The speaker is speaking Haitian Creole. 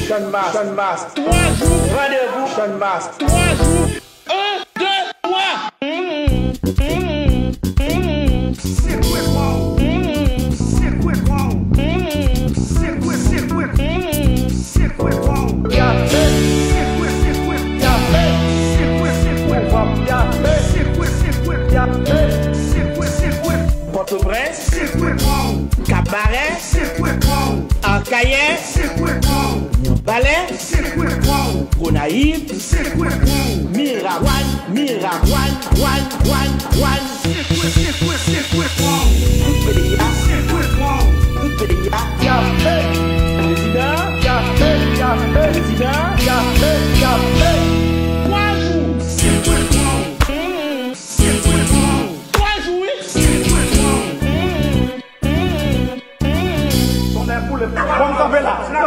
Sean Mas. 3 jours. Rendez-vous. Sean Mas. 3 jours. 1, 2, 3. Port-au-Prince, Cabaret, Arcaïen, Balais, Gonaïve, Mirawan. Vamos a verla.